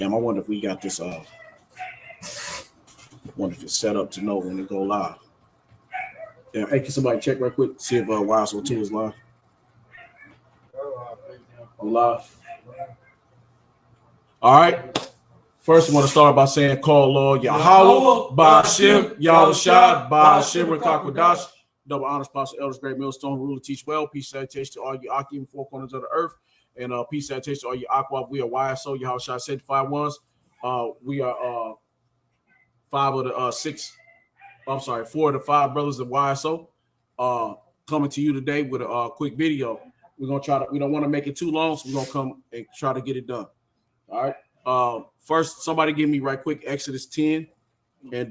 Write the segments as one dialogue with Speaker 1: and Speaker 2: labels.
Speaker 1: Damn, I wonder if we got this. Wonder if it's set up to know when it go live. Yeah, hey, can somebody check right quick? See if YSO 2 is live. We live. All right. First, I want to start by saying, call Lord Yahweh, Ba'Shem, Yahushua, Ba'Shem, Rakakwadash, double honor sponsor, elders, great millstone, ruler, teach well, peace, salutation to all you Aki in four corners of the earth, and peace, salutation to all you Aqua. We are YSO, Yahushua, sanctified ones. We are 4 of the 5 brothers of YSO coming to you today with a quick video. We're gonna try to. We don't want to make it too long, so we're gonna come and try to get it done. All right. First, somebody give me right quick Exodus 10 and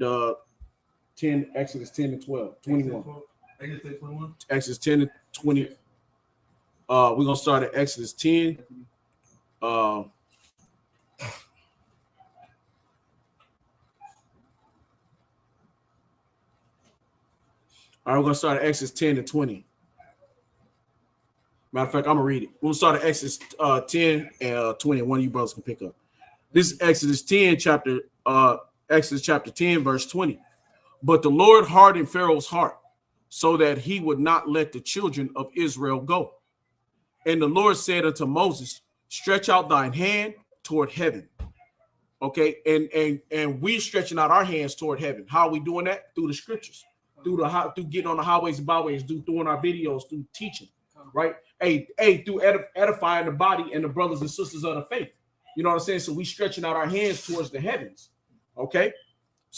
Speaker 1: 10, Exodus 10 and 12, 21. Exodus 10 and 20. We're gonna start at Exodus 10. All right, we're gonna start at Exodus 10 and 20. Matter of fact, I'm gonna read it. We'll start at Exodus 10 and 20. One of you brothers can pick up. This is Exodus 10, Exodus chapter 10, verse 20. But the Lord hardened Pharaoh's heart, so that he would not let the children of Israel go. And the Lord said unto Moses, stretch out thine hand toward heaven. Okay, and we're stretching out our hands toward heaven. How are we doing that? Through the scriptures, through getting on the highways and byways, doing our videos, through teaching, right? Through edifying the body and the brothers and sisters of the faith. You know what I'm saying? So we stretching out our hands towards the heavens. Okay.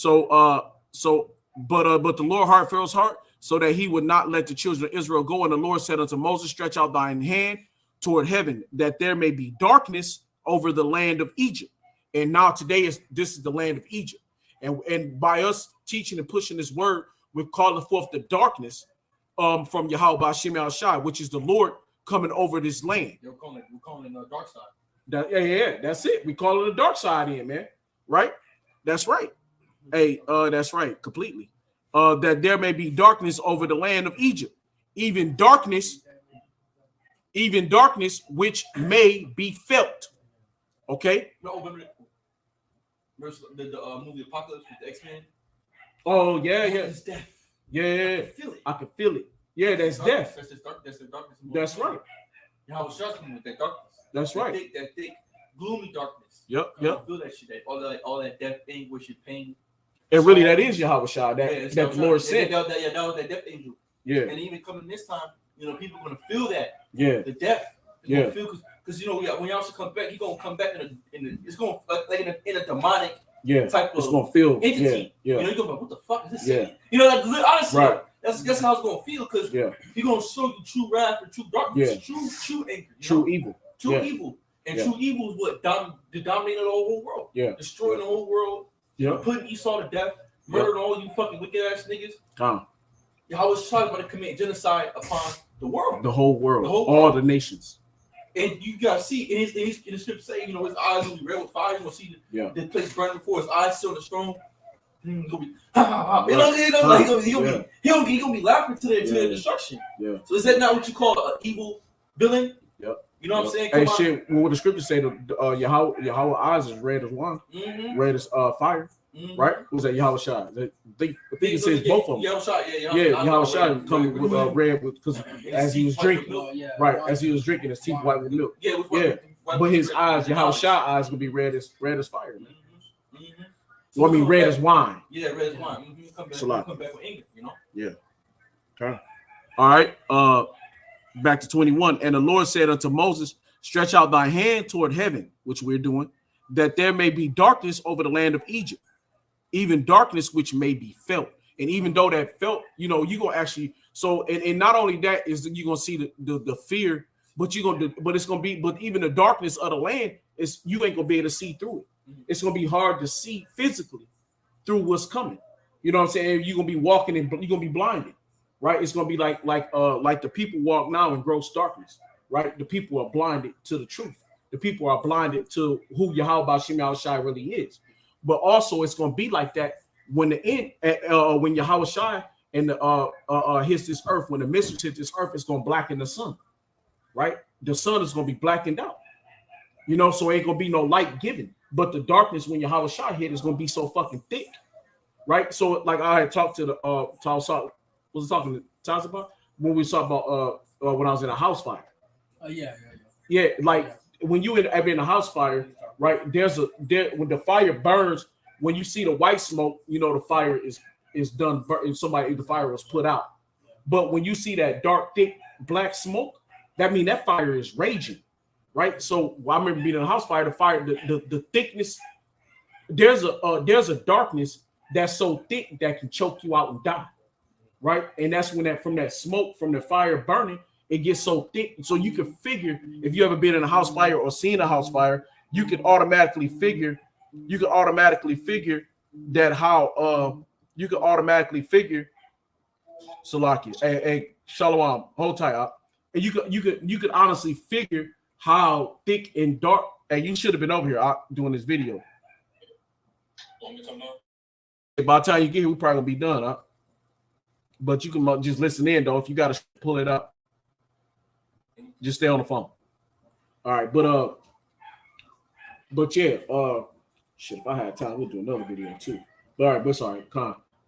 Speaker 1: But the Lord hardened Pharaoh's heart, so that he would not let the children of Israel go. And the Lord said unto Moses, stretch out thine hand toward heaven, that there may be darkness over the land of Egypt. And now today this is the land of Egypt. And by us teaching and pushing this word, we're calling forth the darkness from Yahweh Ba'Shem Yahushua, which is the Lord coming over this land.
Speaker 2: We're calling it the dark side.
Speaker 1: That's it. We call it the dark side in, man. Right? That's right. That's right, completely. That there may be darkness over the land of Egypt, even darkness which may be felt. Okay.
Speaker 2: No, remember the movie Apocalypse with the X-Men?
Speaker 1: Oh yeah.
Speaker 2: It's death.
Speaker 1: Yeah, I can feel it. Yeah, that's death.
Speaker 2: That's the darkness.
Speaker 1: That's right.
Speaker 2: How was struggling with that darkness?
Speaker 1: That's right.
Speaker 2: That thick, gloomy darkness.
Speaker 1: Yep.
Speaker 2: Feel that shit. All that death, anguish, and pain.
Speaker 1: And really, that is Yahweh Shah. That the Lord said.
Speaker 2: That was that death angel.
Speaker 1: Yeah.
Speaker 2: And even coming this time, people are gonna feel that.
Speaker 1: Yeah.
Speaker 2: The death.
Speaker 1: Yeah.
Speaker 2: Because when y'all should come back, he's gonna come back it's gonna in a demonic.
Speaker 1: Yeah.
Speaker 2: Type
Speaker 1: it's
Speaker 2: of
Speaker 1: gonna feel.
Speaker 2: entity.
Speaker 1: Yeah.
Speaker 2: You're gonna be like, what the fuck is this?
Speaker 1: Yeah.
Speaker 2: Honestly,
Speaker 1: right.
Speaker 2: That's how it's gonna feel, because he's gonna show you true wrath and true darkness, true anger,
Speaker 1: true evil.
Speaker 2: True evil. And true evil is what dominated the whole world.
Speaker 1: Yeah.
Speaker 2: Destroying the whole world.
Speaker 1: Yeah.
Speaker 2: Putting Esau to death. Murdering all you fucking wicked ass niggas. Yahweh Shah about to commit genocide upon the world.
Speaker 1: The whole world. All the nations.
Speaker 2: And you gotta see in the script say, his eyes will be red with fire. You're gonna see the place burning before his eyes still on the throne. He's gonna be laughing to their destruction.
Speaker 1: Yeah.
Speaker 2: So is that not what you call an evil villain?
Speaker 1: Yep.
Speaker 2: You know what I'm saying?
Speaker 1: Hey, shit. What the scriptures say, Yahweh eyes is red as wine, red as fire. Right? Who's that? Yahweh Shah. I think it says both of them.
Speaker 2: Yahweh Shah,
Speaker 1: Yahweh Shah coming with red because as he was drinking, as he was drinking, his teeth white with milk. But his eyes, Yahweh Shah eyes, will be red as fire, man. Well, I mean, red as wine.
Speaker 2: Yeah, red as wine. Come back with anger,
Speaker 1: Yeah. Okay. All right. Back to 21. And the Lord said unto Moses, stretch out thy hand toward heaven, which we're doing, that there may be darkness over the land of Egypt, even darkness which may be felt. And even though that felt, you're gonna actually, so and not only that is that you're gonna see the fear, but even the darkness of the land is you ain't gonna be able to see through it. It's gonna be hard to see physically through what's coming. You know what I'm saying? You're gonna be walking and you're gonna be blinded, right? It's gonna be like the people walk now in gross darkness, right? The people are blinded to the truth. The people are blinded to who Yahweh Ba'Shem Yahushua really is. But also it's gonna be like that when when Yahweh Shai and hits this earth, when the mistress hits this earth, it's gonna blacken the sun, right? The sun is gonna be blackened out, so ain't gonna be no light given. but the darkness when Yahweh Shah hit is going to be so fucking thick, right? So like I had talked to the was talking to Taz about when we talked about when I was in a house fire. Yeah, like when you ever in a house fire, right? When the fire burns, when you see the white smoke, you know the fire is done. The fire was put out. But when you see that dark, thick black smoke, that means that fire is raging, right? So I remember being in a house fire. The fire, the thickness. There's a darkness that's so thick that can choke you out and die, right? And that's when from that smoke from the fire burning, it gets so thick. So you can figure if you ever been in a house fire or seen a house fire, you can automatically figure that how you can automatically figure. Salakia, hey, Shalom, hold tight up. And you could honestly figure how thick and dark. And you should have been over here doing this video. By the time you get here, we probably gonna be done, huh? But you can just listen in though. If you gotta pull it up, just stay on the phone. All right, but yeah, shit. If I had time, we'll do another video too. But all right, but sorry,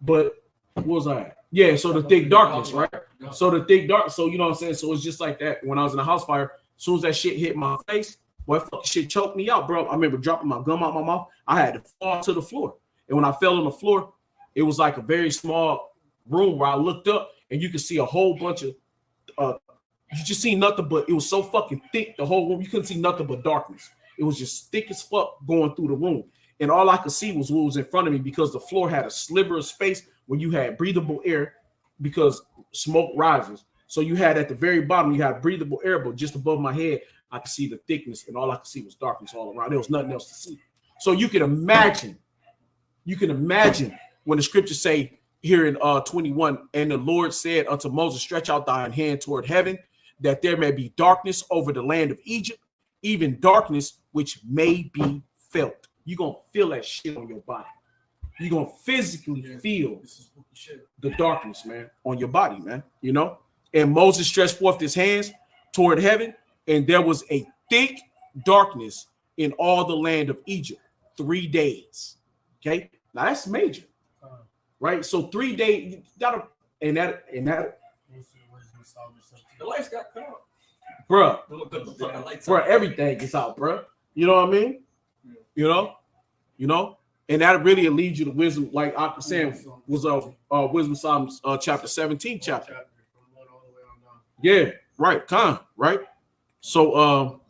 Speaker 1: But what was I at? Yeah, so the thick darkness, right? So the thick dark, so you know what I'm saying? So it's just like that. When I was in a house fire, as soon as that shit hit my face, boy, fucking shit choked me out, bro. I remember dropping my gum out my mouth. I had to fall to the floor. And when I fell on the floor, it was like a very small room where I looked up and you could see a whole bunch of you just see nothing but it was so fucking thick, the whole room. You couldn't see nothing but darkness. It was just thick as fuck going through the room. And all I could see was what was in front of me because the floor had a sliver of space when you had breathable air because smoke rises. So you had at the very bottom, you had breathable air, but just above my head, I could see the thickness and all I could see was darkness all around. There was nothing else to see. So you can imagine when the scriptures say here in 21, and the Lord said unto Moses, stretch out thine hand toward heaven, that there may be darkness over the land of Egypt, even darkness which may be felt. You're going to feel that shit on your body. You're going to physically feel the darkness, man, on your body, man, you know? And Moses stretched forth his hands toward heaven, and there was a thick darkness in all the land of Egypt 3 days. Okay, now that's major, right? So 3 days, you gotta, and that
Speaker 2: the lights got cut off,
Speaker 1: bruh, everything is out, bruh. You know what I mean? You know, and that really leads you to wisdom, like I was saying, was Wisdom Psalms chapter 17 chapter. Yeah, right, right. So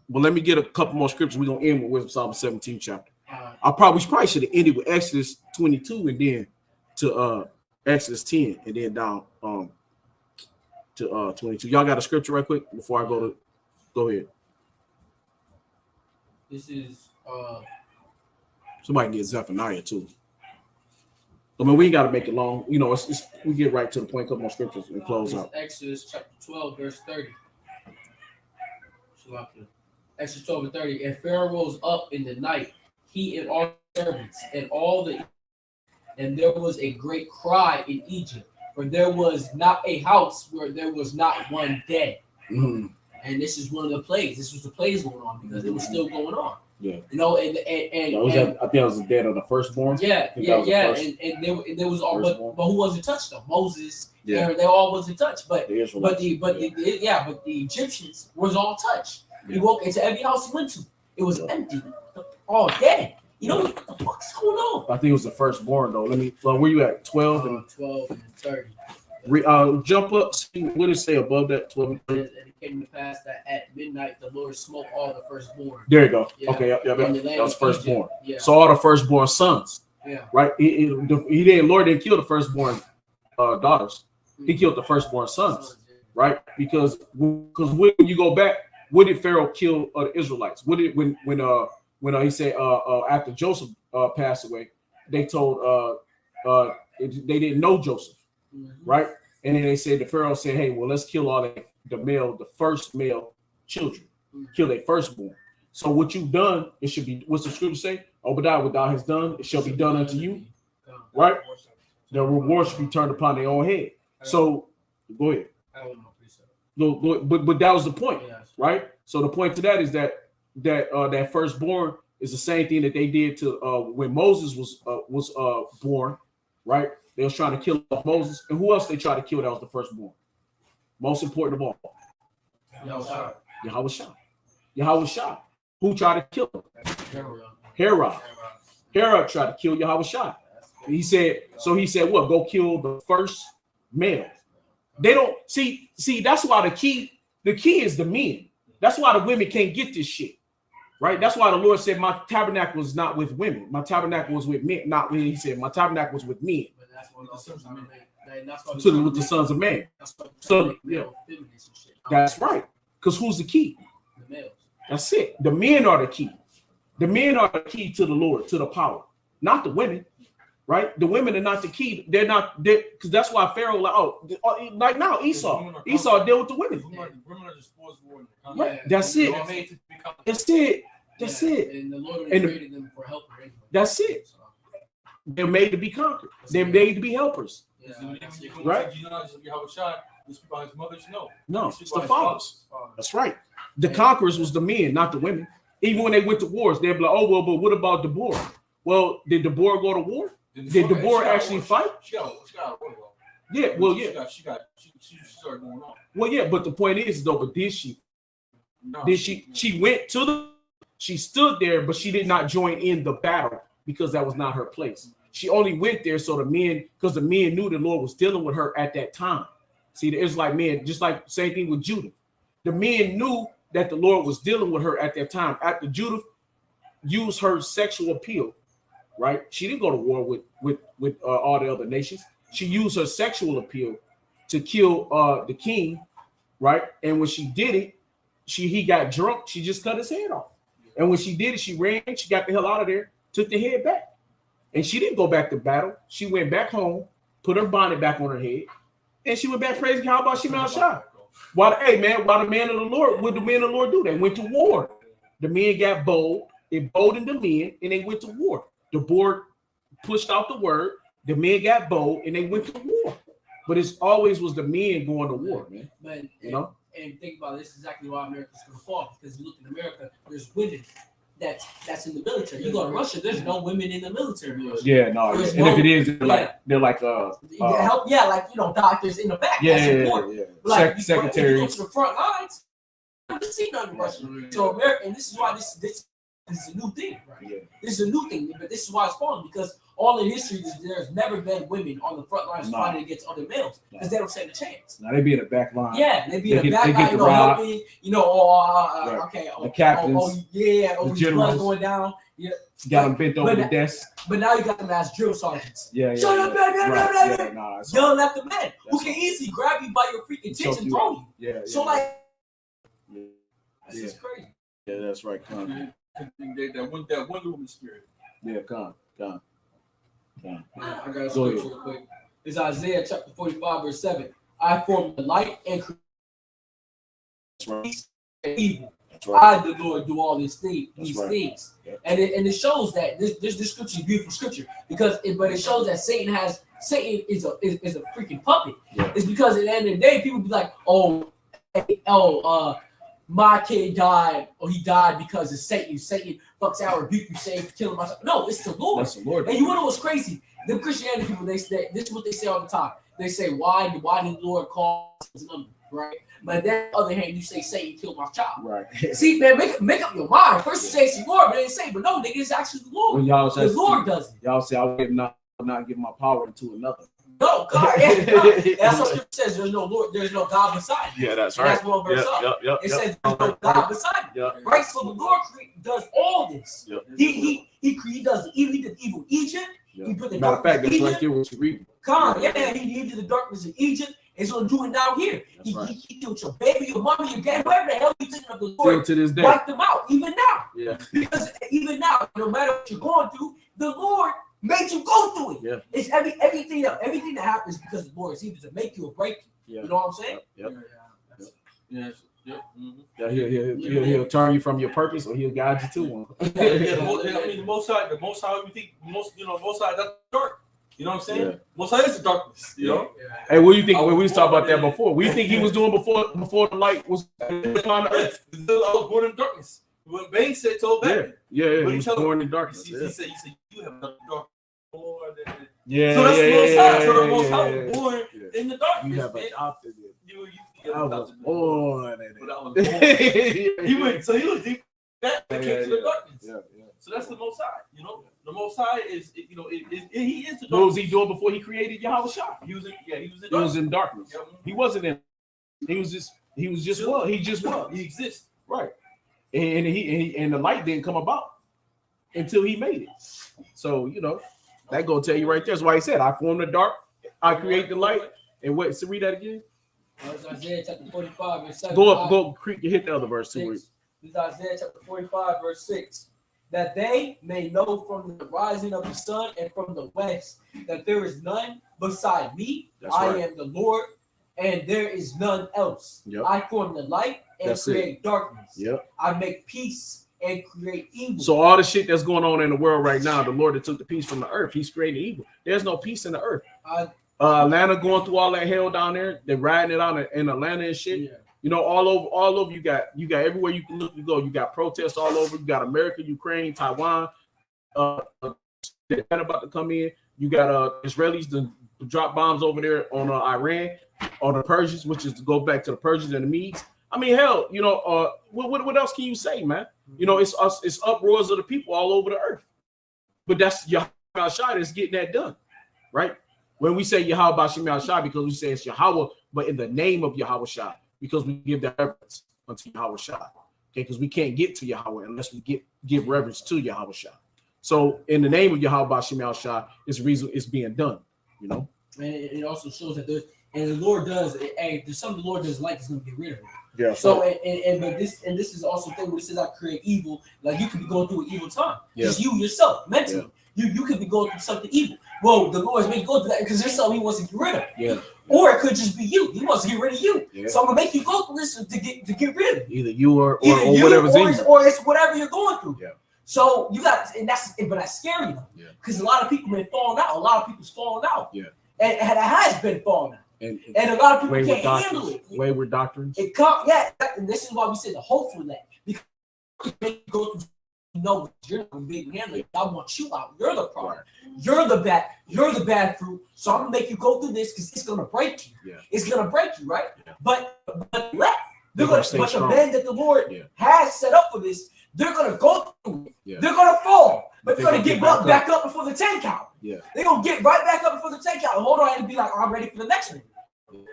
Speaker 1: well, let me get a couple more scriptures. We're gonna end with Wisdom Psalms 17 chapter. We probably should have ended with Exodus 22 and then to Exodus 10 and then down to 22. Y'all got a scripture right quick before I go ahead.
Speaker 3: This is
Speaker 1: somebody get Zephaniah too. I mean, we ain't got to make it long. You know, we get right to the point. A couple more scriptures and close out.
Speaker 3: Exodus chapter 12, verse 30. Exodus 12 and 30. And Pharaoh rose up in the night, he and all servants and there was a great cry in Egypt, for there was not a house where there was not one dead.
Speaker 1: Mm-hmm.
Speaker 3: And this is one of the plagues. This was the plagues going on because it was still going on.
Speaker 1: Yeah,
Speaker 3: you know, and
Speaker 1: I think it was the dead of the firstborn.
Speaker 3: Yeah. And there was all, but who wasn't touched though? Moses.
Speaker 1: Yeah,
Speaker 3: Aaron, they all wasn't touched, but the Egyptians was all touched. Yeah. He woke into every house he went to. It was empty, all dead. You know what the fuck's going on?
Speaker 1: I think it was the firstborn though. Where you at? 12 and
Speaker 3: 30.
Speaker 1: Jump up. See what does it say above that 12 and 30?
Speaker 3: And it came to pass that at midnight the Lord smote all the firstborn.
Speaker 1: There you go.
Speaker 3: Yeah.
Speaker 1: Okay, that was firstborn.
Speaker 3: Yeah.
Speaker 1: So all the firstborn sons.
Speaker 3: Yeah.
Speaker 1: Right. Lord didn't kill the firstborn daughters. He killed the firstborn sons. Right. Because when you go back, what did Pharaoh kill the Israelites? What did when he said after Joseph passed away, they told they didn't know Joseph. Right. And then they said the Pharaoh said, hey, well, let's kill all the first male children, kill their firstborn. So what you've done, it should be, what's the scripture say? Obadiah, what thou hast done, it shall be done unto you. Right? The reward should be turned upon their own head. So go ahead. But that was the point, right? So the point to that is that firstborn It's the same thing that they did to when Moses was born, right? They was trying to kill Moses, and who else they tried to kill? That was the firstborn. Most important of all, Yahushua. Who tried to kill him? Herod. Herod tried to kill Yahushua. He said, what? Go kill the first male. They don't see. That's why the key is the men. That's why the women can't get this shit. Right? That's why the Lord said, my tabernacle was not with women. My tabernacle was with men. Not when he said, my tabernacle was with men.
Speaker 3: But that's what the sons of men.
Speaker 1: With the sons of man. So, yeah. That's right. Because who's the key?
Speaker 3: The males.
Speaker 1: That's it. The men are the key. The men are the key to the Lord, to the power, not the women. Right? The women are not the key. They're not there because that's why Pharaoh like now Esau deal with the women.
Speaker 2: Women are the sports war.
Speaker 1: Right. That's it. That's it. That's it.
Speaker 3: And the Lord created them for help.
Speaker 1: That's it. They're made to be conquered. They're made to be helpers. Right? No, it's the fathers. That's right. The conquerors was the men, not the women. Even when they went to wars, they'd be like, oh, well, but what about Deborah? Well, did Deborah go to war? Did Deborah actually fight?
Speaker 2: She got
Speaker 1: yeah, well, yeah.
Speaker 2: She started going on.
Speaker 1: Well, yeah, but the point is, though, but did she?
Speaker 2: No,
Speaker 1: she went to she stood there, but she did not join in the battle because that was not her place. She only went there so because the men knew the Lord was dealing with her at that time. See, the Israelite men, just like same thing with Judah. The men knew that the Lord was dealing with her at that time. After Judah used her sexual appeal, right? She didn't go to war with all the other nations. She used her sexual appeal to kill the king, right? And when she did it, he got drunk. She just cut his head off. And when she did it, she ran. She got the hell out of there, took the head back. And she didn't go back to battle. She went back home, put her bonnet back on her head, and she went back praising how about Shemal Shah. Why the man of the Lord, what did the men of the Lord do? They went to war. The men got bold. It boldened the men, and they went to war. The board pushed out the word. The men got bold, and they went to war. But it's always was the men going to war, man.
Speaker 3: But
Speaker 1: you know?
Speaker 3: And think about it, this is exactly why America's going to fall. Because you look in America, there's women that's in the military. You go to Russia, there's no women in the military.
Speaker 1: Yeah, no. And if it is, they're like
Speaker 3: help, like doctors in the back.
Speaker 1: Yeah.
Speaker 3: Like
Speaker 1: secretaries.
Speaker 3: You go to the front lines. I haven't seen none in Russia. So America, and this is why this is a new thing, right? Yeah. This is a new thing, but this is why it's falling because all in history, there's never been women on the front lines fighting against other males because they don't stand a chance.
Speaker 1: Now they be in the back line.
Speaker 3: Yeah, they be in the back line, helping, okay.
Speaker 1: The captains,
Speaker 3: the generals going down. Yeah,
Speaker 1: got them bent over the desk.
Speaker 3: But now you got them as drill sergeants.
Speaker 1: Yeah.
Speaker 3: Shut up, man! Yelling at the men who can easily grab you by your freaking tits and throw you.
Speaker 1: Yeah.
Speaker 3: So that's just crazy.
Speaker 1: Yeah, that's right. Con.
Speaker 2: That Wonder Woman spirit.
Speaker 1: Yeah, con.
Speaker 3: I got a story real quick. It's Isaiah chapter 45, verse 7. I form the light and create evil. I, the Lord, do all these things. Yeah. And it shows that this scripture is beautiful scripture because it shows that Satan is a freaking puppet. Yeah. It's because at the end of the day, people be like, my kid died, or he died because of Satan. Satan fucks out, rebuke you, say, kill him. No, it's the Lord.
Speaker 1: That's the Lord.
Speaker 3: And you want to know what's crazy? The Christianity people, this is what they say all the time. They say, why did the Lord call his number, right? But then on the other hand, you say Satan killed my child.
Speaker 1: Right.
Speaker 3: See, man, make up your mind. First you say it's the Lord, but they say, but no, nigga, it's actually the Lord.
Speaker 1: When y'all
Speaker 3: the Lord does it.
Speaker 1: Y'all say, I will not give my power to another.
Speaker 3: No, God, that's what Scripture says. There's no Lord, there's no God beside you.
Speaker 1: Yeah, that's
Speaker 3: right.
Speaker 1: right.
Speaker 3: That's one verse up. It says there's no God beside you. Right? So the Lord does all this. He does the evil. He did evil in Egypt. He put the
Speaker 1: matter of fact, that's
Speaker 3: Egypt.
Speaker 1: right there what you read.
Speaker 3: He did the darkness in Egypt. He's gonna do it down here. He killed your baby, your mommy, your dad, whoever the hell you thinking of the Lord.
Speaker 1: Still to this day.
Speaker 3: Wipe them out, even now.
Speaker 1: Yeah.
Speaker 3: Because even now, no matter what you're going through, the Lord made you go through it.
Speaker 1: Yeah.
Speaker 3: It's everything that happens because the Lord is either to make you or break you.
Speaker 1: Yeah.
Speaker 3: You know what I'm saying?
Speaker 1: Yeah, he'll turn you from your purpose, or he'll guide you to one.
Speaker 2: The Most High, we think Most High, that's dark. You know what I'm saying? Yeah. Most High is the darkness. You know.
Speaker 1: Hey, what do you think? We was talking about that before. What do you think he was doing before the light was on the earth?
Speaker 2: I was born in darkness. What Bane said told back.
Speaker 1: Yeah.
Speaker 2: What
Speaker 1: He
Speaker 2: he
Speaker 1: was
Speaker 2: told him?
Speaker 1: born in darkness.
Speaker 2: He said you have a dark more than.
Speaker 1: Yeah.
Speaker 2: So that's the Most High. So the
Speaker 1: yeah,
Speaker 2: Most High
Speaker 1: yeah,
Speaker 2: was born
Speaker 1: yeah.
Speaker 2: in the darkness.
Speaker 1: You have
Speaker 2: man.
Speaker 1: adopted it.
Speaker 2: You
Speaker 1: I was born in it.
Speaker 2: But I was born. He went. So he was deep. That came to the darkness.
Speaker 1: Yeah.
Speaker 2: So that's the Most High. You know, the Most High is. You know, he is the darkness.
Speaker 1: What was he doing before he created Yahweh Shah?
Speaker 2: He was in. Yeah, he was in
Speaker 1: He was
Speaker 2: darkness.
Speaker 1: in darkness.
Speaker 2: Yep.
Speaker 1: He wasn't in. He was just was. He just was.
Speaker 2: He exists.
Speaker 1: Right. And the light didn't come about until he made it. So, you know, that gonna tell you right there. That's why he said, I form the dark, I create the light. And what, so read that again.
Speaker 3: That's Isaiah chapter 45, verse 7.
Speaker 1: Go hit the other verse too.
Speaker 3: This is Isaiah chapter 45, verse 6. That they may know from the rising of the sun and from the west that there is none beside me.
Speaker 1: That's
Speaker 3: I
Speaker 1: right.
Speaker 3: am the Lord, and there is none else.
Speaker 1: Yep.
Speaker 3: I form the light and
Speaker 1: That's
Speaker 3: create darkness.
Speaker 1: Yep.
Speaker 3: I make peace and create evil.
Speaker 1: So all the shit that's going on in the world right now, the Lord that took the peace from the earth, he's creating evil. There's no peace in the earth. Atlanta going through all that hell down there. They're riding it on in Atlanta and shit.
Speaker 3: Yeah.
Speaker 1: You know, all over you got everywhere you can look, you go. You got protests all over. You got America, Ukraine, Taiwan. They're about to come in. You got Israelis to drop bombs over there on Iran, on the Persians, which is to go back to the Persians and the Medes. I mean, hell, you know, what else can you say, man? You know, it's uproars of the people all over the earth. But that's Yahweh Shai that's getting that done, right? When we say Yahweh Bashim Shai, because we say it's Yahweh, but in the name of Yahweh Shai, because we give that reverence unto Yahweh Shai. Okay, because we can't get to Yahweh unless we give reverence to Yahweh Shai. So in the name of Yahweh Bashim Shai, is the reason it's being done, you know.
Speaker 3: And it also shows that the Lord does, hey, there's something the Lord doesn't like, he's gonna get rid of it.
Speaker 1: Yeah.
Speaker 3: So but this is also the thing where it says I create evil. Like you could be going through an evil time.
Speaker 1: Yeah.
Speaker 3: Just you yourself, mentally. Yeah. You could be going through something evil. Well, the Lord's made you go through that because there's something he wants to get rid of.
Speaker 1: Yeah.
Speaker 3: Or it could just be you. He wants to get rid of you.
Speaker 1: Yeah.
Speaker 3: So I'm gonna make you go through this to get rid of it.
Speaker 1: Either you or
Speaker 3: Either
Speaker 1: whatever's in you.
Speaker 3: or it's whatever you're going through.
Speaker 1: Yeah.
Speaker 3: So you got, but that's scary though.
Speaker 1: Yeah.
Speaker 3: Because a lot of people been falling out. A lot of people's falling out.
Speaker 1: Yeah.
Speaker 3: And it has been falling out.
Speaker 1: And
Speaker 3: a lot of people
Speaker 1: wayward
Speaker 3: can't handle
Speaker 1: doctrines.
Speaker 3: it.
Speaker 1: Wayward doctrines.
Speaker 3: And this is why we say the hope for that. Because you go through, you're not gonna be able to handle it. I want you out. You're the problem.
Speaker 1: Right.
Speaker 3: You're the bad fruit. So I'm gonna make you go through this because it's gonna break you.
Speaker 1: Yeah.
Speaker 3: It's gonna break you, right?
Speaker 1: Yeah.
Speaker 3: But
Speaker 1: They're gonna stay strong.
Speaker 3: the men that the Lord has set up for this, they're gonna go through it.
Speaker 1: Yeah.
Speaker 3: They're gonna fall. But
Speaker 1: But
Speaker 3: they're gonna get back up before the 10 count.
Speaker 1: Yeah.
Speaker 3: They're gonna get right back up before the 10 count. Hold on and be like, I'm ready for the next one.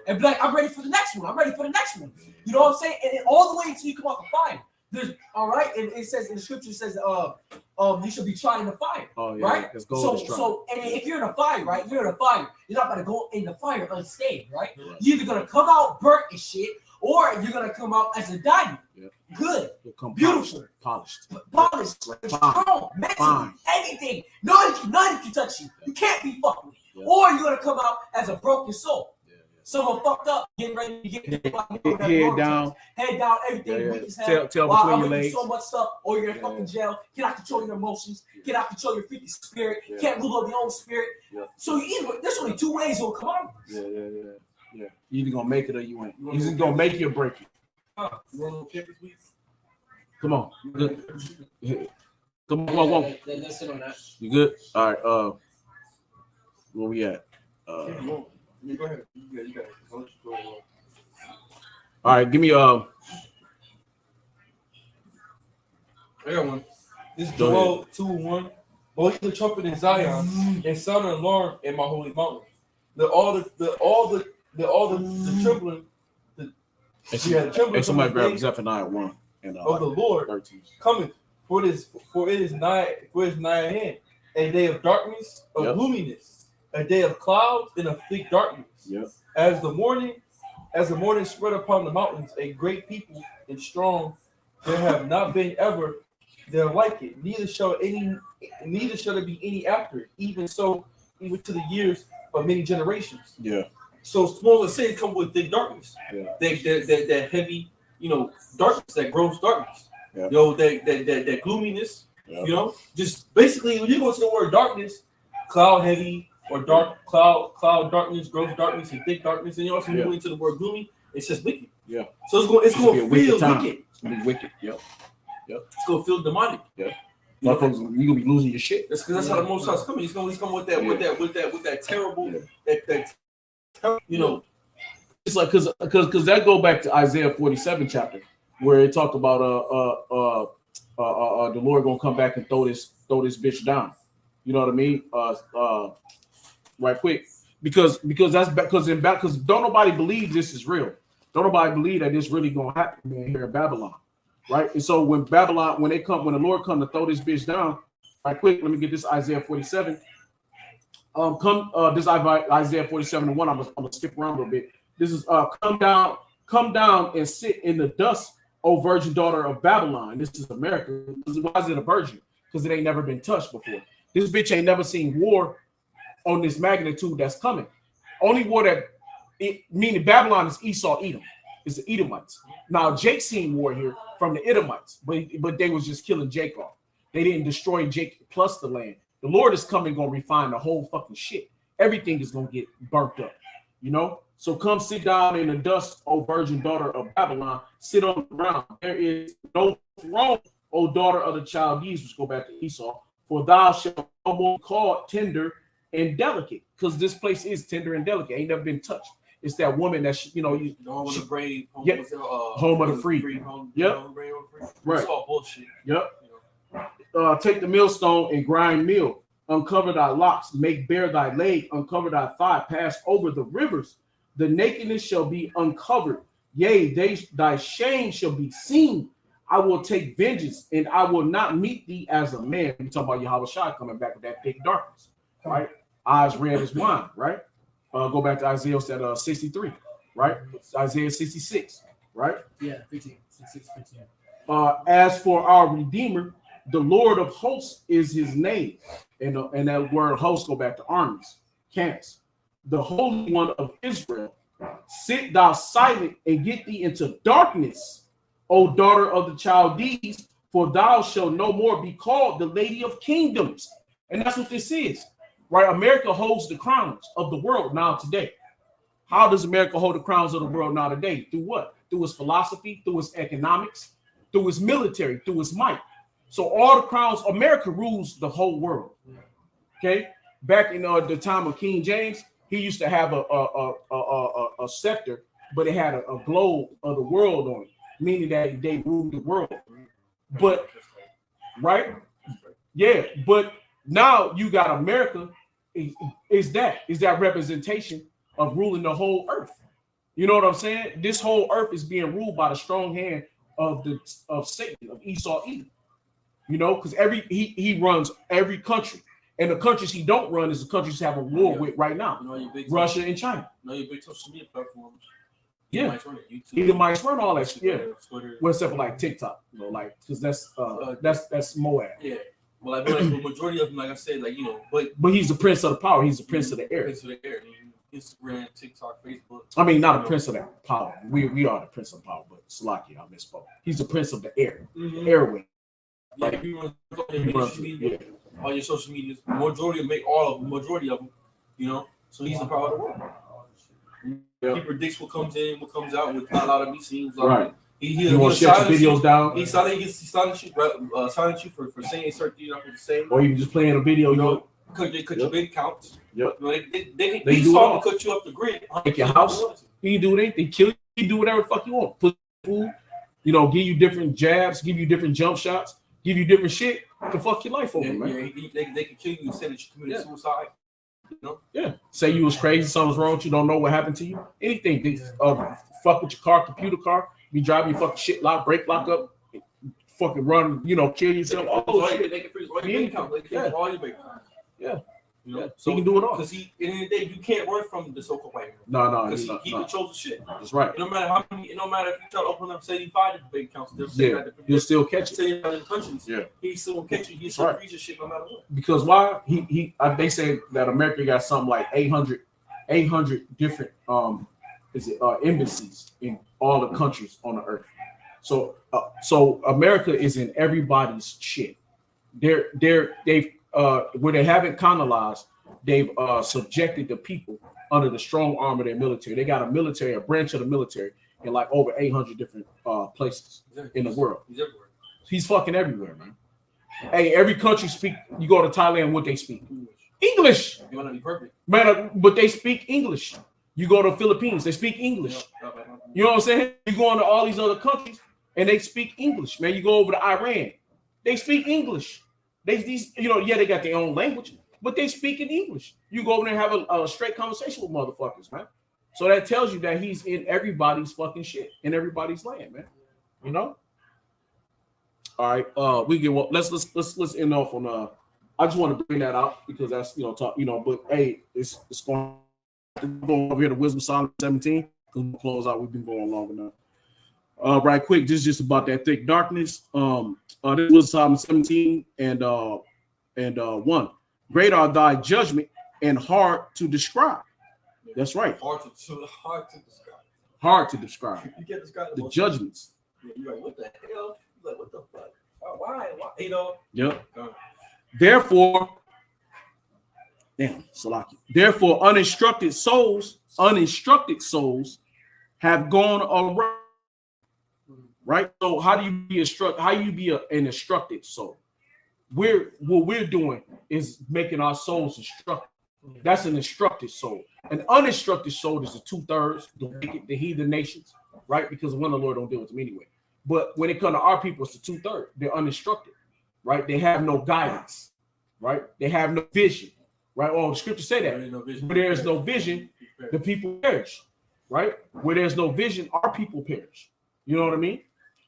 Speaker 3: And be like, I'm ready for the next one. I'm ready for the next one. You know what I'm saying? And all the way until you come out the fire. There's all right. And it says in the scripture, it says, you should be tried in the fire.
Speaker 1: Oh yeah.
Speaker 3: Right?
Speaker 1: So
Speaker 3: And if you're in a fire, right? You're in a fire. You're not gonna go in the fire unscathed, right? You're either gonna come out burnt and shit, or you're gonna come out as a diamond.
Speaker 1: Yeah.
Speaker 3: Good.
Speaker 1: Beautiful. Polished.
Speaker 3: Polished. Strong. Mentally. Anything. Nothing can touch you. You can't be fucked with.
Speaker 1: Yeah.
Speaker 3: Or you're gonna come out as a broken soul.
Speaker 1: Yeah.
Speaker 3: Someone fucked up, getting ready to get
Speaker 1: Head down.
Speaker 3: Head down, everything
Speaker 1: Yeah.
Speaker 3: weak as hell.
Speaker 1: Tail
Speaker 3: Wow,
Speaker 1: between
Speaker 3: I'm
Speaker 1: your
Speaker 3: gonna do
Speaker 1: legs.
Speaker 3: so much stuff, or you're in
Speaker 1: Yeah.
Speaker 3: fucking jail. Cannot control your emotions. Cannot control your freaking spirit.
Speaker 1: Yeah.
Speaker 3: Can't rule over your own spirit.
Speaker 1: Yeah.
Speaker 3: So there's only two ways you'll come out.
Speaker 1: Yeah. You either gonna make it or you ain't. You either gonna make it or break it.
Speaker 2: You want a little campus week?
Speaker 1: Come on. Good. Come on.
Speaker 3: Let's sit on that.
Speaker 1: You good? All right. Where we at?
Speaker 2: Go ahead. You got it. Don't you go.
Speaker 1: All right. Give me
Speaker 2: I got one. This is
Speaker 1: Go
Speaker 2: Joel 2:1. Blow the trumpet in Zion and sound an alarm in my holy mountain. All the trembling.
Speaker 1: Hey, somebody grab Zephaniah 1 and
Speaker 2: Of the Lord
Speaker 1: 13.
Speaker 2: cometh, for it is nigh at hand, a day of darkness, of
Speaker 1: Yep.
Speaker 2: gloominess, a day of clouds and of thick darkness.
Speaker 1: Yep.
Speaker 2: As the morning spread upon the mountains, a great people and strong, there have not been ever there like it, neither shall there be any after it, even to the years of many generations.
Speaker 1: Yeah.
Speaker 2: So smaller cities come with thick darkness.
Speaker 1: Yeah.
Speaker 2: That heavy, darkness, that gross darkness.
Speaker 1: Yeah.
Speaker 2: That gloominess.
Speaker 1: Yeah.
Speaker 2: Just basically when you go to the word darkness, cloud heavy or dark cloud darkness, gross darkness, and thick darkness, and you also go into the word gloomy, it says wicked.
Speaker 1: Yeah.
Speaker 2: So it's going to
Speaker 1: be a wicked
Speaker 2: feel
Speaker 1: time.
Speaker 2: wicked.
Speaker 1: It's gonna be wicked. Yep.
Speaker 2: It's gonna feel demonic.
Speaker 1: Motherfuckers, you gonna be losing your shit.
Speaker 2: That's because that's how the Most High's coming. He's coming with that terrible, you know.
Speaker 1: It's like because that go back to Isaiah 47 chapter where it talked about the Lord gonna come back and throw this bitch down. You know what I mean? Right quick. Because don't nobody believe this is real. Don't nobody believe that this really gonna happen, man, here in Babylon. Right. And so when the Lord come to throw this bitch down, right quick, let me get this Isaiah 47. This Isaiah 47:1. I'm gonna skip around a little bit. This is come down and sit in the dust, O virgin daughter of Babylon. This is America. Why is it a virgin? Because it ain't never been touched before. This bitch ain't never seen war on this magnitude that's coming. Only war meaning Babylon is Esau, Edom. It's the Edomites. Now Jake seen war here from the Edomites, but they was just killing Jake off. They didn't destroy Jake plus the land. The Lord is coming, gonna refine the whole fucking shit. Everything is gonna get burnt up, you know. So come sit down in the dust, O virgin daughter of Babylon. Sit on the ground. There is no throne, O daughter of the Chaldees, which go back to Esau. For thou shalt no more be called tender and delicate, because this place is tender and delicate. Ain't never been touched. It's that woman that
Speaker 2: home of the brave,
Speaker 1: home of the free. Yep. Right.
Speaker 2: It's all bullshit.
Speaker 1: Yep. Take the millstone and grind meal. Uncover thy locks. Make bare thy leg. Uncover thy thigh. Pass over the rivers. The nakedness shall be uncovered. Yea, thy shame shall be seen. I will take vengeance, and I will not meet thee as a man. We talking about Yahweh Shai coming back with that thick darkness, right? Eyes red as wine, right? Go back to Isaiah 63, right? Isaiah 66, right?
Speaker 3: Yeah, 15, 66, 15.
Speaker 1: As for our Redeemer, the Lord of hosts is his name. And that word host go back to armies, camps. The Holy One of Israel, sit thou silent and get thee into darkness, O daughter of the Chaldees, for thou shalt no more be called the Lady of Kingdoms. And that's what this is, right? America holds the crowns of the world now today. How does America hold the crowns of the world now today? Through what? Through its philosophy, through its economics, through its military, through its might. So all the crowns, America rules the whole world. Okay, back in the time of King James, he used to have a scepter, but it had a globe of the world on it, meaning that they ruled the world. But right, yeah. But now you got America. Is that representation of ruling the whole earth? You know what I'm saying? This whole earth is being ruled by the strong hand of Satan, of Esau, Edom. You know, because he runs every country. And the countries he don't run is the countries he have a war with right now. Russia and China.
Speaker 2: No, your big social media platforms.
Speaker 1: Yeah. Either might run all that shit. Yeah. Twitter. Well, except for like TikTok, you know, like because that's Moab.
Speaker 2: Yeah. Well, like the majority of them, like I said, like
Speaker 1: but he's the prince of the power. He's the prince of the air.
Speaker 2: Prince of the air. Instagram, TikTok, Facebook.
Speaker 1: I mean, not a prince of that power. We are the prince of power, but Salaki, I misspoke. He's the prince of the air, airway.
Speaker 2: Like all your social medias, majority of them, you know. So he's the power of the world. Yeah. He predicts what comes in, what comes out, what's not allowed to be seen. So
Speaker 1: right. He won't shut your videos down.
Speaker 2: He silence you for saying certain things not the same.
Speaker 1: Or even just playing a video,
Speaker 2: you know, cut your bank accounts.
Speaker 1: Yep.
Speaker 2: You know, they do all cut you up the grid.
Speaker 1: Take your house. He can do anything. Kill you. He do whatever the fuck you want. Put food. You know, give you different jabs, give you different jump shots, give you different shit to fuck your life over, man.
Speaker 2: Yeah, they can kill you and say that you committed suicide. You know?
Speaker 1: Yeah. Say you was crazy, something's wrong with you, don't know what happened to you. Anything. Fuck with your car, computer car. You drive your fucking shit lock, brake lock up, fucking run, you know, kill yourself.
Speaker 2: They can freeze all your bank accounts. They can freeze all your bank accounts.
Speaker 1: Yeah.
Speaker 2: You know,
Speaker 1: so he can do it all.
Speaker 2: Because at the end of the day, you can't run from the so-called white
Speaker 1: No,
Speaker 2: man. Because he controls the shit.
Speaker 1: That's right.
Speaker 2: No matter how many, no matter if you try to open up 75 different bank accounts,
Speaker 1: he'll still catch it.
Speaker 2: 75 different countries.
Speaker 1: Yeah.
Speaker 2: He still will catch you. He still freeze your shit no matter what.
Speaker 1: Because why? They say that America got something like 800 different embassies in all the countries on the earth. So America is in everybody's shit. They've where they haven't colonized, they've subjected the people under the strong arm of their military. They got a branch of the military in like over 800 different places in the world. He's fucking everywhere, man. Hey, every country speak. You go to Thailand, what they speak? English.
Speaker 2: You want to be perfect,
Speaker 1: Man, but they speak English. You go to Philippines, they speak English. You know what I'm saying? You go into all these other countries and they speak English. Man, you go over to Iran, they speak English. These, you know, yeah, they got their own language, but they speak in English. You go over there and have a straight conversation with motherfuckers, man. So that tells you that he's in everybody's fucking shit, in everybody's land, man. You know. All right, we get let's end off on I just want to bring that out because that's talk but hey, it's going over here to Wisdom Solomon 17 because we'll close out. We've been going long enough. Right quick, this is just about that thick darkness. This was Solomon 17 and 1. Great are thy judgment and hard to describe. That's right.
Speaker 2: Hard to describe.
Speaker 1: Hard to describe.
Speaker 2: You can't describe
Speaker 1: the judgments.
Speaker 2: You're like, what the hell? You're like, what the fuck? Why? You know?
Speaker 1: Yep. Therefore, Therefore, uninstructed souls have gone around. Right. So, how do you be instructed? How you be an instructed soul? What we're doing is making our souls instructed. That's an instructed soul. An uninstructed soul is the 2/3, the wicked, the heathen nations, right? Because one of the Lord don't deal with them anyway. But when it comes to our people, it's the 2/3. They're uninstructed, right? They have no guidance, right? They have no vision, right? Oh, the scriptures say that. Where there is no vision, the people perish, right? Where there's no vision, our people perish. You know what I mean?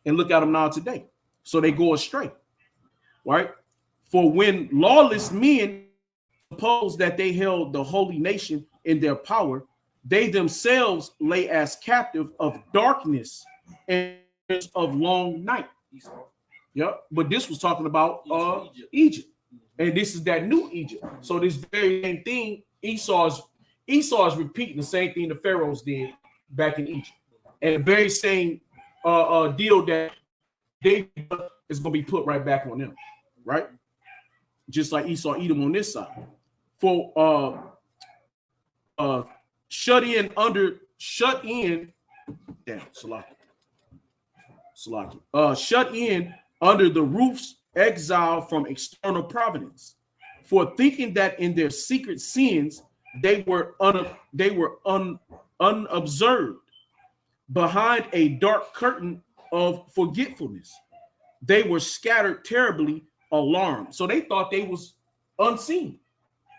Speaker 1: And look at them now today. So they go astray, right? For when lawless men suppose that they held the holy nation in their power, they themselves lay as captive of darkness and of long night. Yep. But this was talking about Egypt. And this is that new Egypt. So this very same thing, Esau is repeating the same thing the pharaohs did back in Egypt. And the very same deal that they is going to be put right back on them, right? Just like Esau, Edom on this side. For shut in, under the roofs, exile from external providence, for thinking that in their secret sins they were unobserved behind a dark curtain of forgetfulness. They were scattered terribly alarmed. So they thought they was unseen.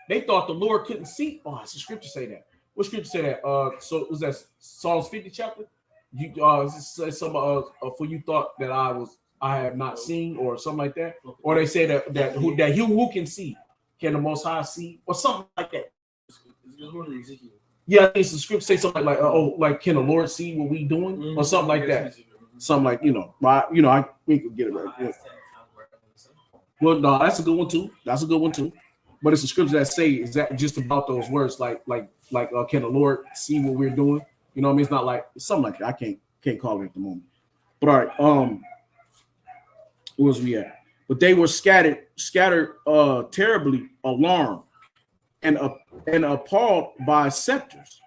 Speaker 1: They thought the Lord couldn't see. Oh, it's the scripture say that. What scripture say that? So was that Psalms 50 chapter? You some for you thought that I have not seen, or something like that, or they say that who can see, can the Most High see, or something like that. Yeah, it's the scripture say something like like can the Lord see what we doing, or something like that. Something like we could get it right. Yeah. Well, no, that's a good one too. But it's a scripture that say is that just about those words, like can the Lord see what we're doing? You know what I mean? It's not like it's something like that. I can't call it at the moment. But all right, where was we at? But they were scattered terribly alarmed and appalled by scepters,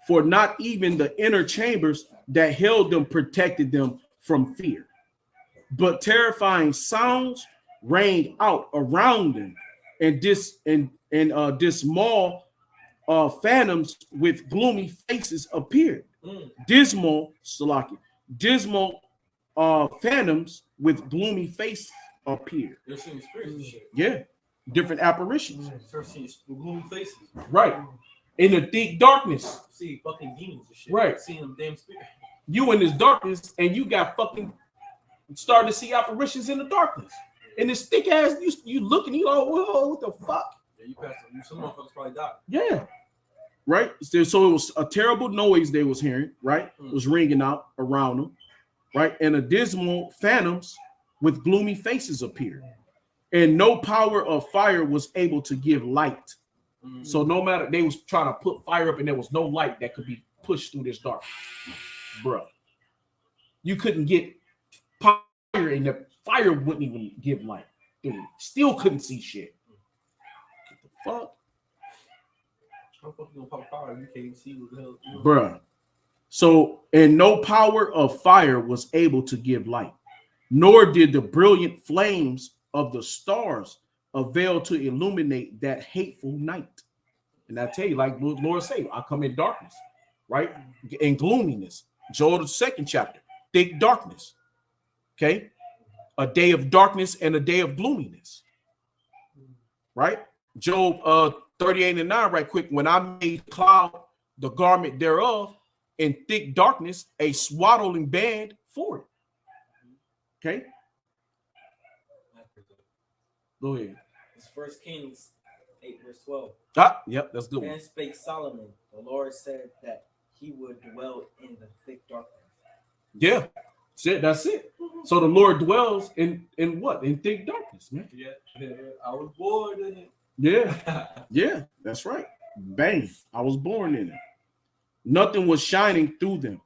Speaker 1: for not even the inner chambers that held them protected them from fear. But terrifying sounds rained out around them, and dismal phantoms with gloomy faces appeared. Dismal phantoms with gloomy faces appeared. Yeah, different apparitions.
Speaker 2: Gloomy faces.
Speaker 1: Right. In the thick darkness.
Speaker 2: See fucking demons and shit.
Speaker 1: Right.
Speaker 2: Seeing them damn spirits.
Speaker 1: You in this darkness, and you got fucking starting to see apparitions in the darkness. And this thick ass, you looking, you like, whoa, what the fuck?
Speaker 2: Yeah, you passed them. Some motherfuckers probably died.
Speaker 1: Yeah. Right. So it was a terrible noise they was hearing, right? It was ringing out around them, right? And a dismal phantoms with gloomy faces appeared. And no power of fire was able to give light. So no matter, they was trying to put fire up and there was no light that could be pushed through this dark. Bro. You couldn't get fire and the fire wouldn't even give light. Dude, still couldn't see shit. What the fuck?
Speaker 2: How the fuck you gonna pop fire? You can't see what the hell.
Speaker 1: Bruh. So, and no power of fire was able to give light. nor did the brilliant flames of the stars avail to illuminate that hateful night. And I tell you, like the Lord say, I come in darkness, right? In gloominess. Joel, the 2nd chapter, thick darkness. Okay. A day of darkness and a day of gloominess. Right? Job 38:9, right quick. When I made cloud the garment thereof, in thick darkness, a swaddling band for it. Okay. Go ahead.
Speaker 4: It's 1 Kings 8, verse 12.
Speaker 1: Ah, yep, that's a good one.
Speaker 4: And spake Solomon, the Lord said that he would dwell in the thick darkness.
Speaker 1: Yeah, that's it. So the Lord dwells in what? In thick darkness, man.
Speaker 2: Yeah, I was born in it.
Speaker 1: Yeah, yeah, that's right. Bang, I was born in it. Nothing was shining through them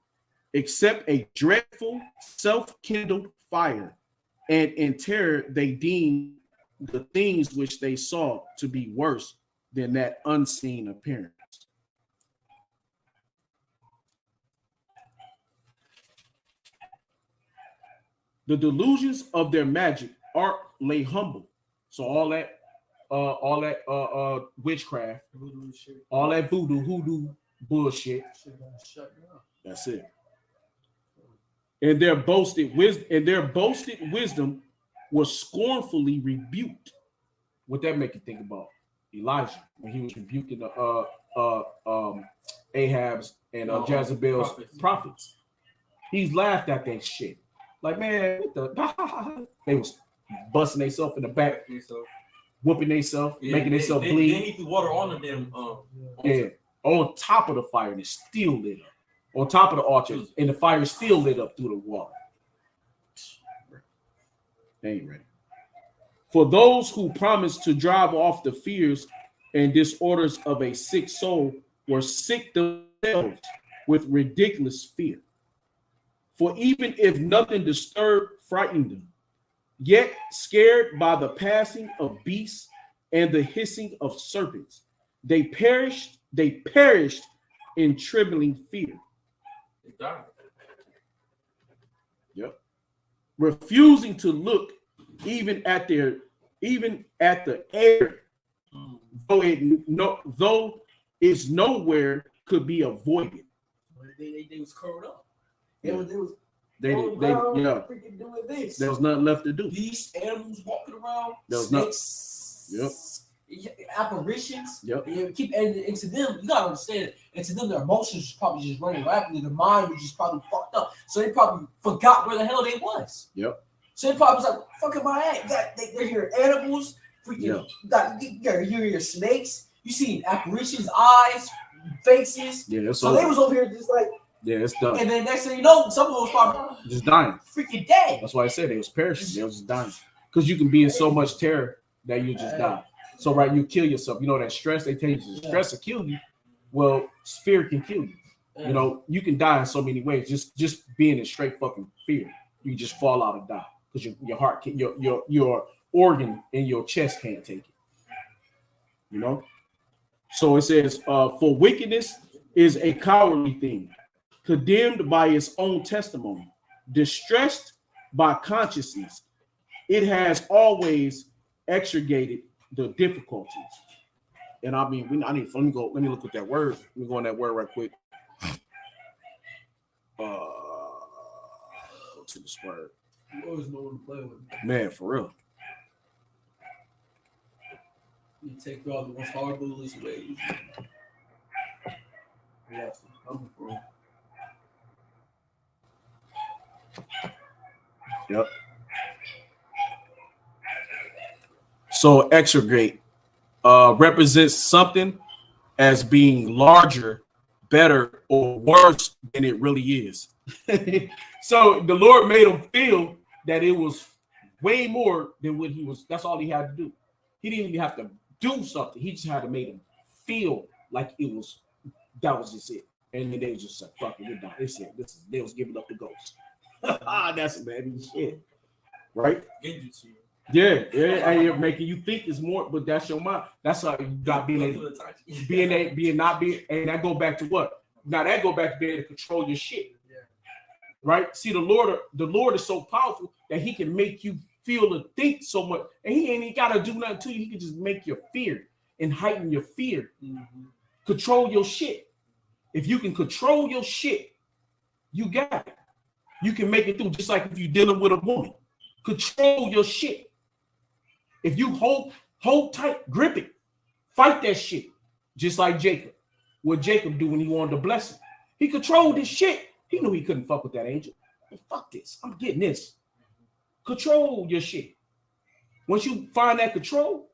Speaker 1: except a dreadful self-kindled fire, and in terror they deemed the things which they saw to be worse than that unseen appearance. The delusions of their magic art lay humble. So all that witchcraft, all that hoodoo bullshit. That's it. And their boasted wisdom was scornfully rebuked. What that make you think about Elijah when he was rebuking the Ahab's and Jezebel's prophets? He's laughed at that shit. Like, man, what the they was busting themselves in the back, whooping themselves, making themselves bleed.
Speaker 2: Then he threw water on them.
Speaker 1: On top of the fire, and it still lit up. On top of the altar, and the fire still lit up through the water. They ain't ready. For those who promised to drive off the fears and disorders of a sick soul were sick themselves with ridiculous fear. For even if nothing disturbed, frightened them, yet scared by the passing of beasts and the hissing of serpents, they perished in trembling fear. Yep. Refusing to look even at the air, though it's nowhere could be avoided.
Speaker 3: They was curled up.
Speaker 1: Yeah.
Speaker 3: There
Speaker 1: was nothing left to do.
Speaker 3: These animals walking around,
Speaker 1: There was
Speaker 3: snakes, apparitions.
Speaker 1: Yep.
Speaker 3: And to them, you gotta understand. And to them, their emotions was probably just running rapidly. Their mind was just probably fucked up. So they probably forgot where the hell they was.
Speaker 1: Yep.
Speaker 3: So they probably was like, "Fucking my ass." They're hearing animals, freaking. You hear snakes. You see apparitions, eyes, faces.
Speaker 1: Yeah.
Speaker 3: So they was over here just like.
Speaker 1: Yeah, it's done.
Speaker 3: And then next thing you know, some of them was probably
Speaker 1: just dying.
Speaker 3: Freaking dead.
Speaker 1: That's why I said they was perishing. They was just dying. Because you can be in so much terror that you just die. So right, you kill yourself. You know that stress, they tell you stress will kill you. Well, fear can kill you. You know, you can die in so many ways. Just being in straight fucking fear. You just fall out and die. Because your heart can, your organ in your chest can't take it. You know? So it says, for wickedness is a cowardly thing, condemned by its own testimony, distressed by consciousness. It has always extricated the difficulties. And I mean, let me look at that word. Let me go on that word right quick. Go to this word.
Speaker 2: You always know what to play with.
Speaker 1: Man, for real.
Speaker 3: You take all the most horrible ways.
Speaker 2: Yeah, I'm from.
Speaker 1: Yep. So extricate represents something as being larger, better, or worse than it really is. So the Lord made him feel that it was way more than what he was. That's all he had to do. He didn't even have to do something. He just had to make him feel like it was. That was just it. And then they was just like, "Fuck it, we're done." They said, they was giving up the ghost. That's some bad shit, right? Yeah, and you're making you think it's more, but that's your mind. That's how you got being not being, and that go back to what? Now that go back to being able to control your shit. right? See, the Lord is so powerful that he can make you feel and think so much, and he ain't got to do nothing to you. He can just make you fear and heighten your fear. Control your shit. If you can control your shit, you got it. You can make it through, just like if you're dealing with a woman. Control your shit. If you hold tight, grip it, fight that shit. Just like Jacob. What Jacob do when he wanted to bless him. He controlled his shit. He knew he couldn't fuck with that angel. Hey, fuck this. I'm getting this. Control your shit. Once you find that control,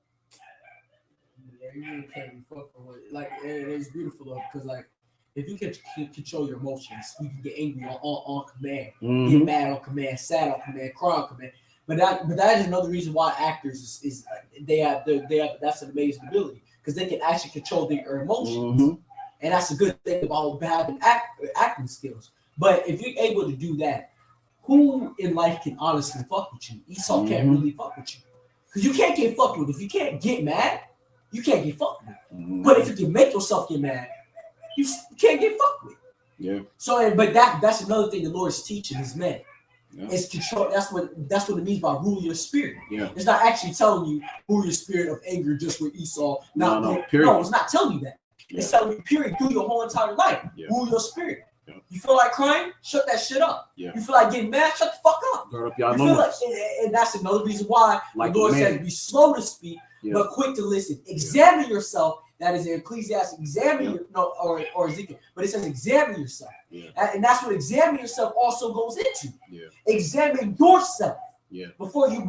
Speaker 3: yeah, you really can't be fucking with it. Like, it's beautiful though, because like, if you can control your emotions, you can get angry on command, get mad on command, sad on command, cry on command. But that is another reason why actors is they have that's an amazing ability, because they can actually control their emotions, and that's a good thing about having acting skills. But if you're able to do that, who in life can honestly fuck with you? Esau can't really fuck with you, because you can't get fucked with. If you can't get mad, you can't get fucked with. But if you can make yourself get mad, you can't get fucked with.
Speaker 1: Yeah.
Speaker 3: So, but that's another thing the Lord is teaching his men.
Speaker 1: Yeah.
Speaker 3: It's control. That's what it means by rule your spirit.
Speaker 1: Yeah.
Speaker 3: It's not actually telling you rule your spirit of anger just with Esau.
Speaker 1: No, period.
Speaker 3: No, it's not telling you that.
Speaker 1: Yeah.
Speaker 3: It's telling you period through your whole entire life.
Speaker 1: Yeah.
Speaker 3: Rule your spirit.
Speaker 1: Yeah.
Speaker 3: You feel like crying? Shut that shit up.
Speaker 1: Yeah.
Speaker 3: You feel like getting mad? Shut the fuck up.
Speaker 1: Gird up y'all
Speaker 3: You feel like,
Speaker 1: numbers.
Speaker 3: and that's another reason why
Speaker 1: Like
Speaker 3: the Lord
Speaker 1: a man.
Speaker 3: says be slow to speak,
Speaker 1: Yeah.
Speaker 3: but quick to listen. Examine yourself. That is in Ecclesiastes. Examine or Ezekiel, but it says examine yourself, and that's what examine yourself also goes into.
Speaker 1: Yeah.
Speaker 3: Examine yourself.
Speaker 1: Yeah.
Speaker 3: Before you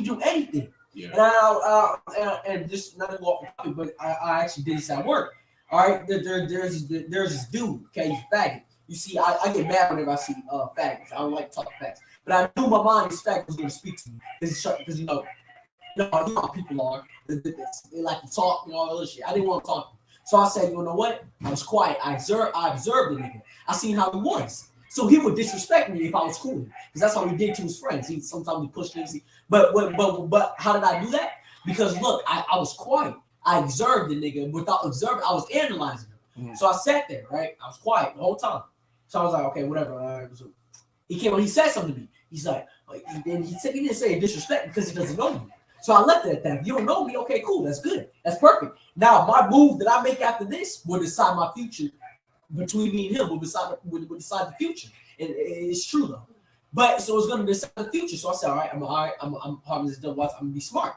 Speaker 3: do anything.
Speaker 1: Yeah.
Speaker 3: And just not to go off the topic, but I actually did this at work. All right, there's this dude. Okay, he's a faggot. You see, I get mad whenever I see faggots. I don't like to talk facts, but I knew my mind this faggot was going to speak to me because you know how people are. They like to talk and all that shit. I didn't want to talk to him. So I said, you know what? I was quiet. I observed the nigga. I seen how he was. So he would disrespect me if I was cool. Because that's how he did to his friends. Sometimes he pushed things. But how did I do that? Because look, I was quiet. I observed the nigga. Without observing, I was analyzing him. So I sat there, right? I was quiet the whole time. So I was like, okay, whatever. He came on, he said something to me. He's like, and he didn't say disrespect because he doesn't know me. So I left it at that. If you don't know me, okay, cool, that's good. That's perfect. Now, my move that I make after this will decide my future between me and him, will decide the future. And it's true, though. But so it's going to decide the future. So I said, all right, I'm harming this double watch. I'm going to be smart.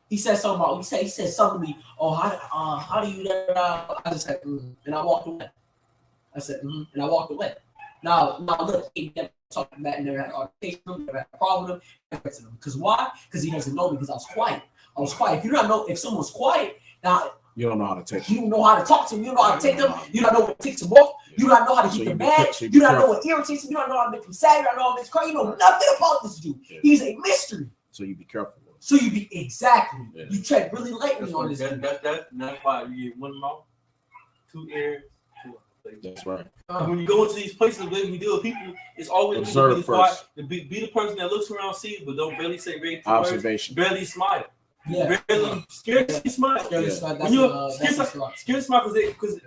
Speaker 3: He said something about, he said something to me, oh, how do you, I just said, and I walked away. I said, and I walked away. Now look, he never talked to Matt, never had an altercation, never had a problem with him. Because why? Because he doesn't know me, because I was quiet. If you don't know, if someone's quiet, now
Speaker 1: you don't know how to take
Speaker 3: you don't know how to talk to him, you don't know how to take them, you don't know what takes them off, you don't know how to get them mad, you don't know what irritates them, you don't know how to make them sad, you don't know how to make them cry, you know nothing about this dude. He's a mystery.
Speaker 1: So you be careful.
Speaker 3: So you be you tread really lightly on this.
Speaker 2: That's why you get one mouth, two ears.
Speaker 1: That's right.
Speaker 2: When you go into these places where you deal with people, it's always
Speaker 1: observe
Speaker 2: be
Speaker 1: first.
Speaker 2: be the person that looks around, sees, but don't barely say very
Speaker 1: Observation.
Speaker 2: Barely smile.
Speaker 3: Yeah.
Speaker 2: Barely scared smile. When you're scared to smile because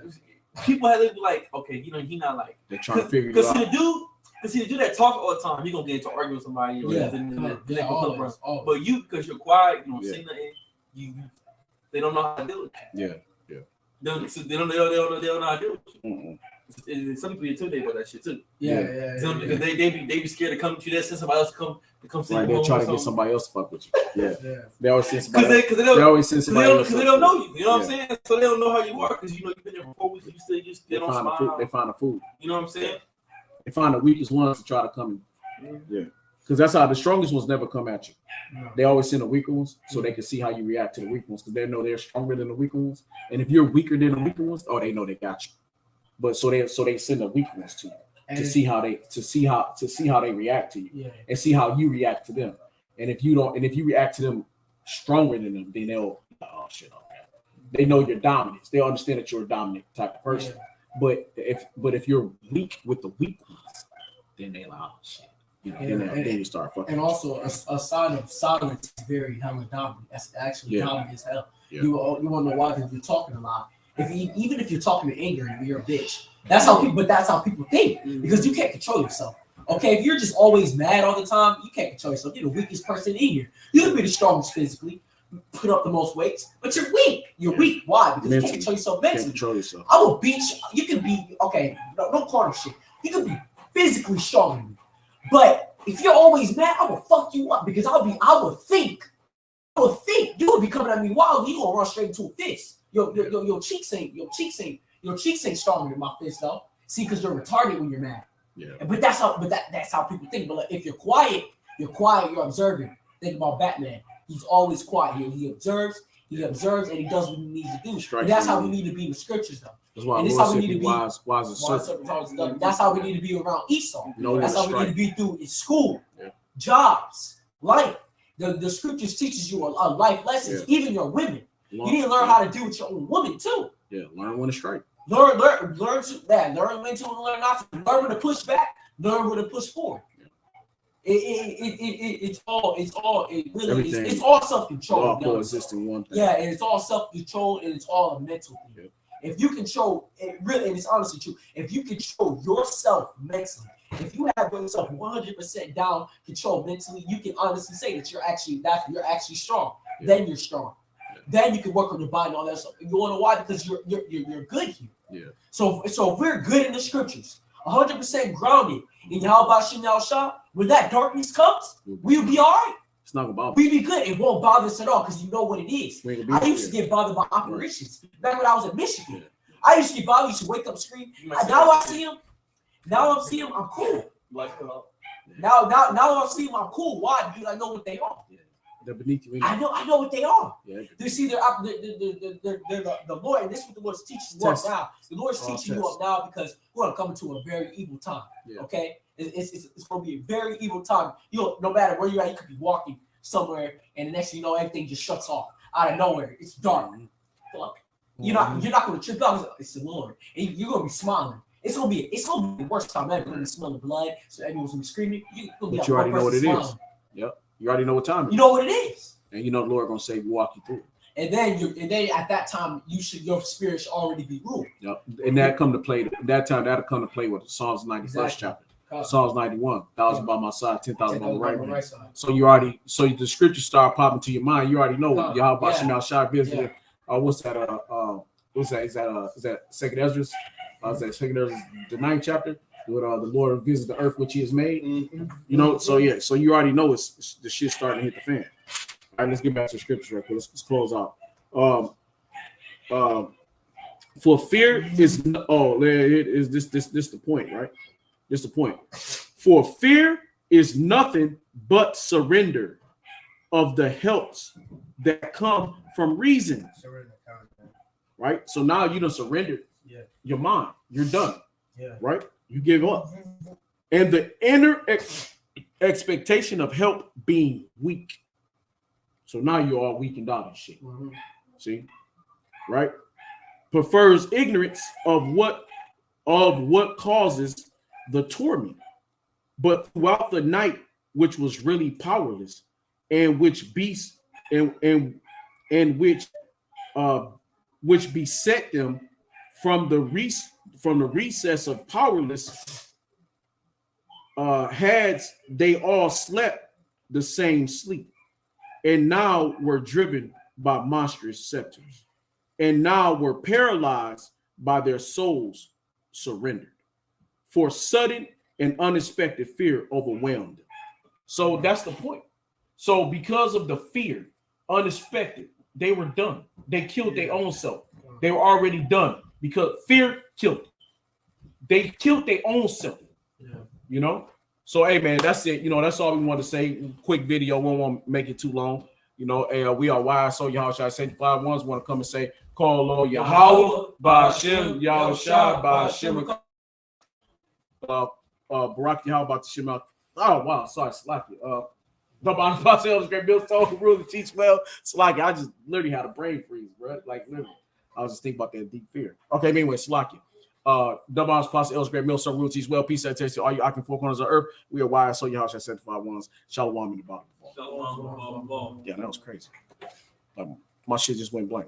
Speaker 2: people have to be like, okay, you know, he not like.
Speaker 1: They're trying to figure you out.
Speaker 2: Because the dude that talk all the time, he gonna get into arguing with somebody.
Speaker 3: Always.
Speaker 2: But you, because you're quiet, you don't say nothing. They don't know how to deal with that.
Speaker 1: Yeah.
Speaker 2: They don't know how to deal with you. And some people intimidate by that shit too. Because they be scared to come to you. That send somebody else to come see you.
Speaker 1: Right, they try to get somebody else to fuck with you. Yeah. They always send
Speaker 2: somebody.
Speaker 1: Because they always send somebody else.
Speaker 2: Because they don't know you. You know what I'm saying? So they don't know how you are. Because you know you've been there for 4 weeks. You still they don't smile.
Speaker 1: They find a food.
Speaker 2: You know what I'm saying?
Speaker 1: They find the weakest ones to try to come in. Yeah. Because that's how the strongest ones never come at you. No. They always send the weaker ones so they can see how you react to the weak ones, because they know they're stronger than the weaker ones. And if you're weaker than the weaker ones, they know they got you. But so they send the weaker ones to you to see how they react to you and see how you react to them. And if you react to them stronger than them, then they'll they know your dominance. They'll understand that you're a dominant type of person. But if you're weak with the weak ones, then they like, oh shit. Then you start fucking.
Speaker 3: And also a sign of silence is very hella dominant. That's actually dominant as hell. Yeah. You want to know why? Because you're talking a lot. Even if you're talking in anger and you're a bitch. That's how people think because you can't control yourself. Okay, if you're just always mad all the time, you can't control yourself. You're the weakest person in here. You could be the strongest physically, put up the most weights, but you're weak. You're weak. Why? Because you can't control yourself mentally.
Speaker 1: Can't control yourself.
Speaker 3: I will beat you. You can be okay. No, don't call it shit. You can be physically strong than me, but if you're always mad, I will fuck you up because I will think you will be coming at me wild. You gonna run straight into a fist. Your cheeks ain't stronger than my fist though. See, because you're retarded when you're mad.
Speaker 1: Yeah.
Speaker 3: But that's how people think. But like, if you're quiet, you're observing. Think about Batman. He's always quiet. He observes, and he does what he needs to do. And that's how we need to be in the scriptures, though.
Speaker 1: That's why
Speaker 3: and
Speaker 1: Lord said be wise as
Speaker 3: serpent. That's how we need to be around Esau. That's how we need to be through in school, jobs, life. The scriptures teaches you a life lessons, even your women. You need to learn how to deal with your own woman too.
Speaker 1: Yeah, learn when to strike.
Speaker 3: Learn that. Learn when to learn not to. Learn when to push back. Learn when to push forward. It's all self-control.
Speaker 1: All coexisting one thing.
Speaker 3: Yeah, and it's all self-control and it's all a mental thing. Yeah. If you control it, really, and it's honestly true. If you control yourself mentally, if you have yourself 100% down control mentally, you can honestly say that you're actually strong. Yeah. Then you're strong. Then you can work on your body and all that stuff. You want to know why? Because you're good here. Yeah. So if we're good in the scriptures, 100% grounded in Yahweh Shem Shah, when that darkness comes, we'll be all right.
Speaker 1: It's not about
Speaker 3: we'll be good. It won't bother us at all because you know what it is. I used to get bothered by operations. Back when I was in Michigan, I used to get bothered. I used to wake up screaming. Now I see him. Now I'm seeing him. I'm cool. Now I see him. I'm cool. Why? Because I know what they are.
Speaker 1: They're beneath you.
Speaker 3: I know what they are.
Speaker 1: Yeah.
Speaker 3: They see they're the Lord, and this is what the Lord's teaching you up now. The Lord's teaching you up now because we're gonna come into a very evil time. Yeah. Okay, it's gonna be a very evil time. No matter where you're at, you could be walking somewhere, and the next thing you know, everything just shuts off out of nowhere. It's dark. Fuck. You're not gonna trip out. It's the Lord, and you're gonna be smiling. It's gonna be the worst time ever. You're gonna be smelling blood, so everyone's gonna be screaming.
Speaker 1: But you already know what it is. Yep. You already know what time it is.
Speaker 3: You know what it is.
Speaker 1: And you know the Lord gonna say walk you through it.
Speaker 3: And then at that time your spirit should already be ruled.
Speaker 1: Yep. And that come to play that'll come to play with Psalms 91st chapter. Psalms 91, 1,000 by my side, 10,000 on the right side. So the scriptures start popping to your mind. You already know Yahweh Shem Shah visited. What's that? Is that Second Ezra? Is that Second Ezra, the 9th chapter? Where the Lord visit the earth which He has made, you know. So you already know it's the shit starting to hit the fan. All right, let's get back to the scripture right quick. Let's close out. For fear is this the point, right? This the point. For fear is nothing but surrender of the helps that come from reason. Right. So now you done surrendered your mind. You're done. Yeah. Right. You give up. And the inner expectation of help being weak. So now you're all weak and down and shit. Mm-hmm. See? Right? Prefers ignorance of what causes the torment. But throughout the night, which was really powerless, and which beast and which beset them from the recess of powerless, had they all slept the same sleep, and now were driven by monstrous scepters, and now were paralyzed by their souls surrendered. For sudden and unexpected fear overwhelmed them. So that's the point. So because of the fear, unexpected, they were done. They killed their own self. They were already done because fear killed them. They killed their own self. You know? So, hey, man, that's it. You know, that's all we want to say. Quick video. We won't make it too long. You know, hey, we are wise. So, y'all shall sanctified ones want to come and say, call Lord Yahweh, Ba'ashem, Yahushua, Ba'ashem, Barak Yahweh, Ba'ashem. Oh, wow. Sorry, Slacky. The bottom of the great Bill told really teach well. Slacky, I just literally had a brain freeze, bro. Like, literally. I was just thinking about that deep fear. Okay, anyway, Slacky. Double Pastor Ellis Great Mill, so rule teach well. Peace and taste to all you occupied four corners of earth. We are wise, so your house has sanctified ones. Shalom in the bottom. Yeah, that was crazy. My shit just went blank.